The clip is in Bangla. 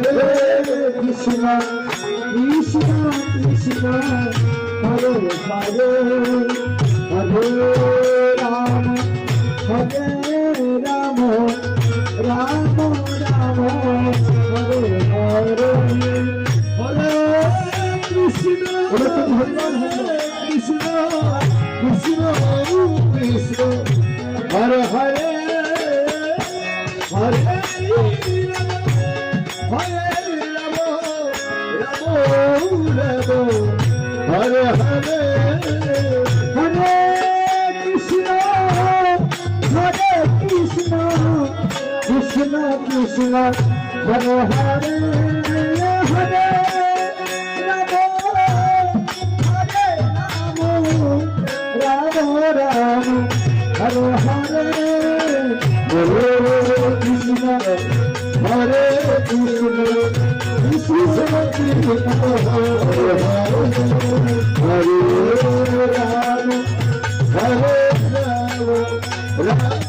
কৃষ্ণ কৃষ্ণ কৃষ্ণ হরে হরে হরে রাম হরে রাম রাম রাম হরে হরে হরে কৃষ্ণ কৃষ্ণ কৃষ্ণ কৃষ্ণ হরে হরে হরে হরে রাম রাম রাম হরে হরে হরে কৃষ্ণ কৃষ্ণ কৃষ্ণ হরে হরে হরে রাম রাম রাম হরে হরে হরে কৃষ্ণ হরে কৃষ্ণ কৃষ্ণ কৃষ্ণ হরে রাম হরে রাম রাম